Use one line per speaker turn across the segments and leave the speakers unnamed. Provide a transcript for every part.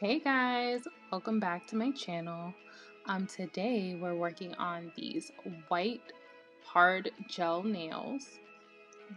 Hey guys, welcome back to my channel. Today we're working on these white hard gel nails.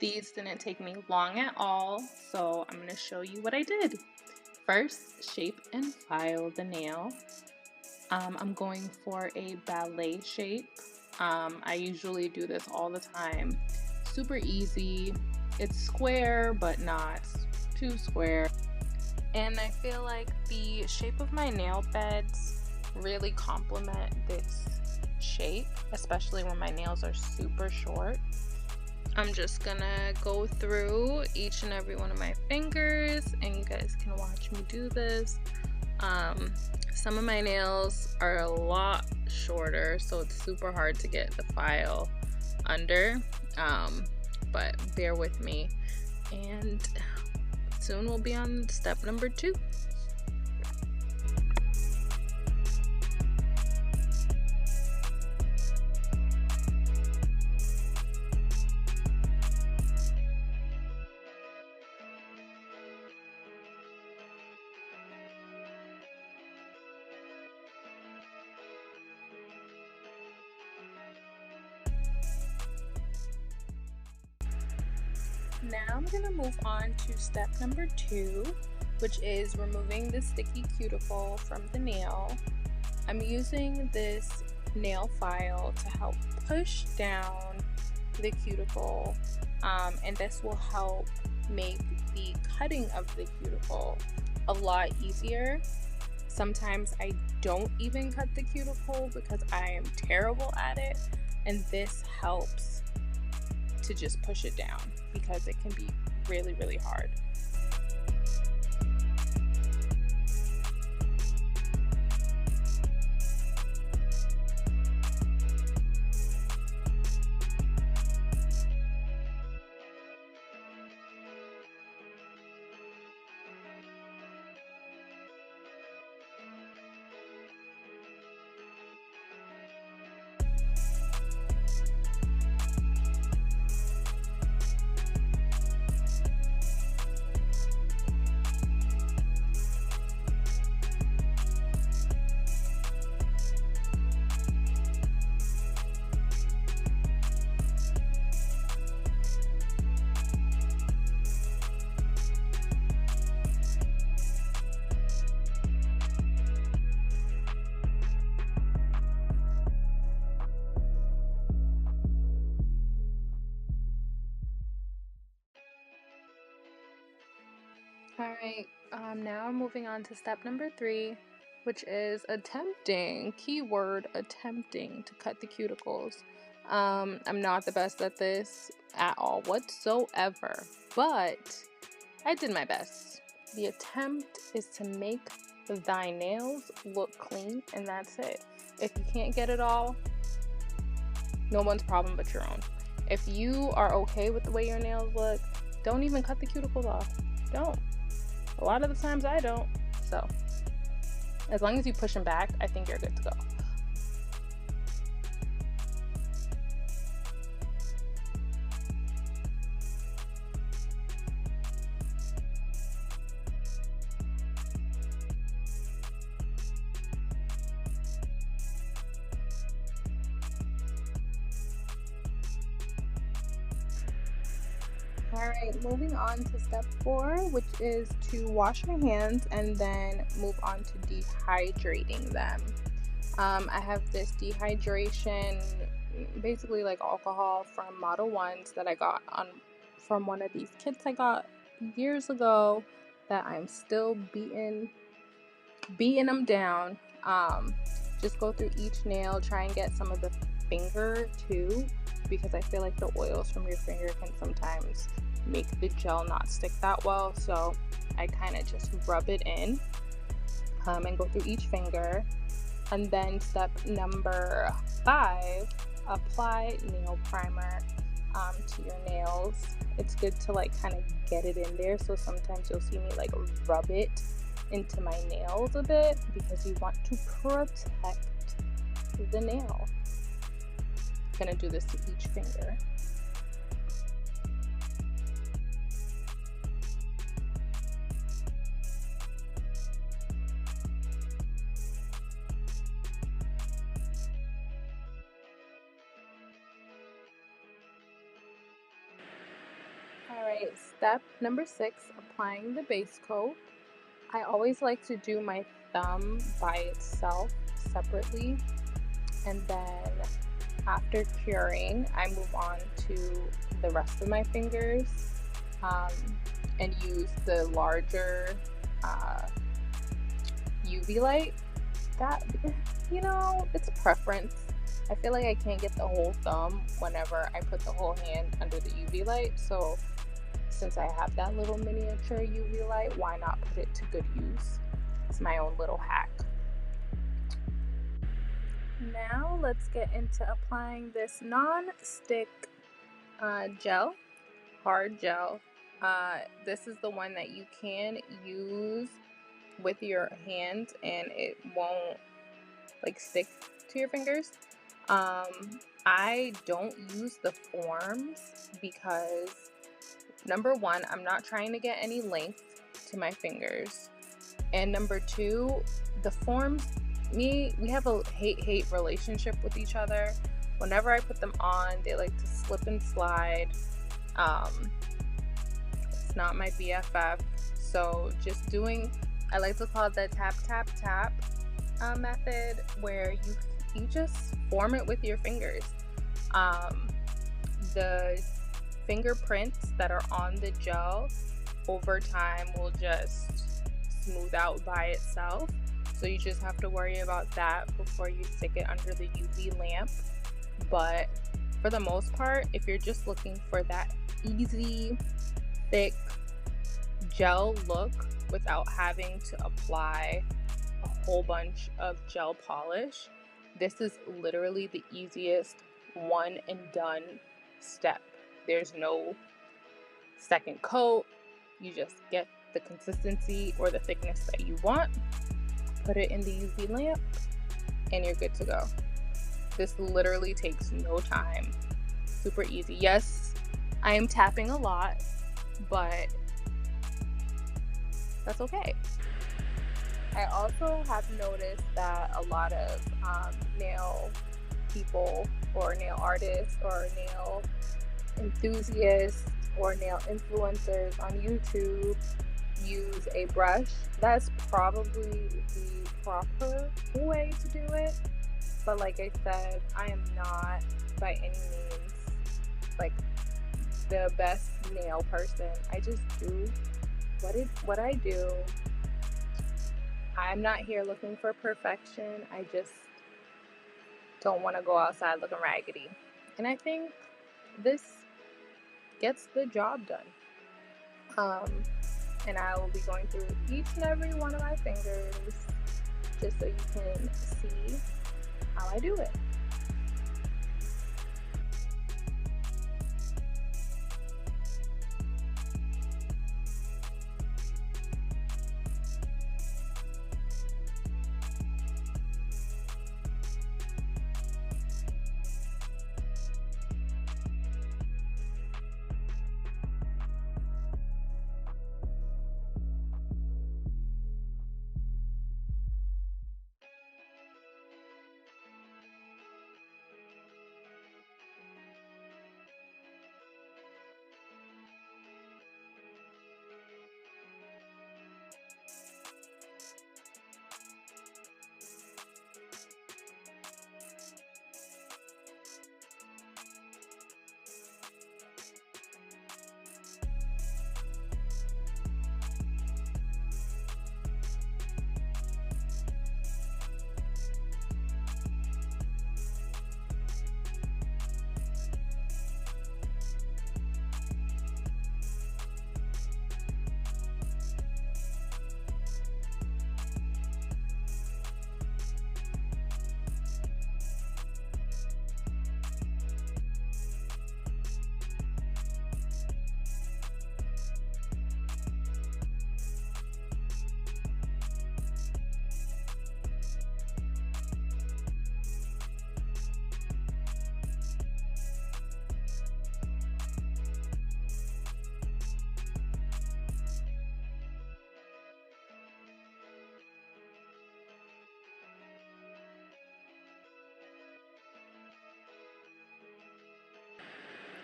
These didn't take me long at all, so I'm going to show you what I did. First, shape and file the nail. I'm going for a ballet shape. I usually do this all the time. Super easy. It's square, but not too square. And I feel like the shape of my nail beds really complement this shape, especially when my nails are super short. I'm just gonna go through each and every one of my fingers and you guys can watch me do this. Some of my nails are a lot shorter, so it's super hard to get the file under, but bear with me. And soon we'll be on step number 2. Now I'm going to move on to step number 2, which is removing the sticky cuticle from the nail. I'm using this nail file to help push down the cuticle, and this will help make the cutting of the cuticle a lot easier. Sometimes I don't even cut the cuticle because I am terrible at it, and this helps to just push it down because it can be really hard. Alright, now I'm moving on to step number 3, which is attempting, keyword attempting, to cut the cuticles. I'm not the best at this at all whatsoever, but I did my best. The attempt is to make thy nails look clean, and that's it. If you can't get it all, no one's problem but your own. If you are okay with the way your nails look, don't even cut the cuticles off. Don't. A lot of the times I don't. So as long as you push them back, I think you're good to go. Alright, moving on to step 4, which is to wash your hands and then move on to dehydrating them. I have this dehydration, basically like alcohol from Model 1s that I got from one of these kits I got years ago that I'm still beating them down. Just go through each nail, try and get some of the finger too, because I feel like the oils from your finger can sometimes make the gel not stick that well, so I kind of just rub it in and go through each finger. And then step number 5, apply nail primer to your nails. It's good to like kind of get it in there, so sometimes you'll see me like rub it into my nails a bit because you want to protect the nail. I'm gonna do this to each finger. Okay, step number 6, applying the base coat. I always like to do my thumb by itself separately, and then after curing, I move on to the rest of my fingers um, and use the larger UV light. That, it's preference. I feel like I can't get the whole thumb whenever I put the whole hand under the UV light, so since I have that little miniature UV light, why not put it to good use? It's my own little hack. Now let's get into applying this non-stick gel, hard gel. This is the one that you can use with your hand and it won't like stick to your fingers. I don't use the forms because number one, I'm not trying to get any length to my fingers, and number two, the forms, we have a hate-hate relationship with each other. Whenever I put them on, they like to slip and slide. It's not my BFF. So just doing, I like to call it the tap tap tap method, where you just form it with your fingers. The fingerprints that are on the gel over time will just smooth out by itself. So you just have to worry about that before you stick it under the UV lamp. But for the most part, if you're just looking for that easy, thick gel look without having to apply a whole bunch of gel polish, this is literally the easiest one and done step. There's no second coat. You just get the consistency or the thickness that you want, put it in the UV lamp, and you're good to go. This literally takes no time. Super easy. Yes, I am tapping a lot, but that's okay. I also have noticed that a lot of nail people or nail artists or nail enthusiasts or nail influencers on YouTube use a brush. That's probably the proper way to do it, but like I said, I am not by any means like the best nail person. I just do what I do. I'm not here looking for perfection. I just don't want to go outside looking raggedy, and I think this gets the job done. And I will be going through each and every one of my fingers just so you can see how I do it.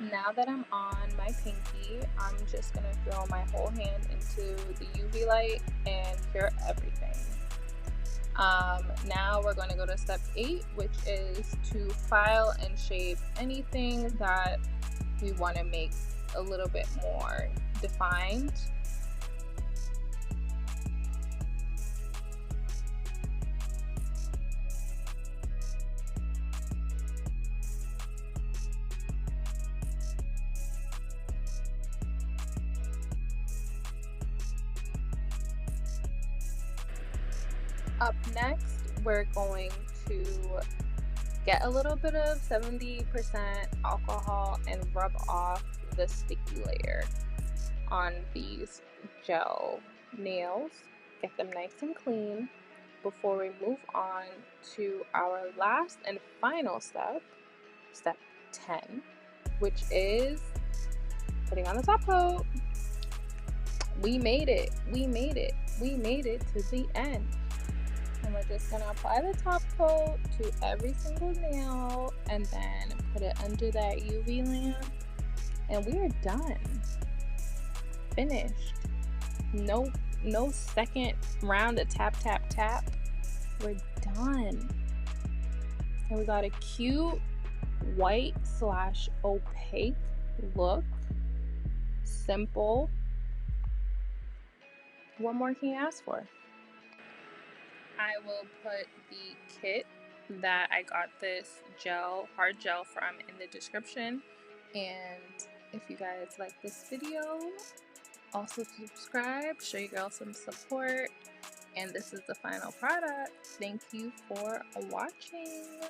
Now that I'm on my pinky, I'm just gonna throw my whole hand into the UV light and cure everything. Now we're going to go to step 8, which is to file and shape anything that we want to make a little bit more defined. Up next, we're going to get a little bit of 70% alcohol and rub off the sticky layer on these gel nails. Get them nice and clean before we move on to our last and final step, step 10, which is putting on the top coat. We made it. We made it. We made it to the end. And we're just going to apply the top coat to every single nail and then put it under that UV lamp. And we are done. Finished. No second round of tap, tap, tap. We're done. And we got a cute white / opaque look. Simple. What more can you ask for? I will put the kit that I got this hard gel from in the description. And if you guys like this video, also subscribe, show your girl some support. And this is the final product. Thank you for watching.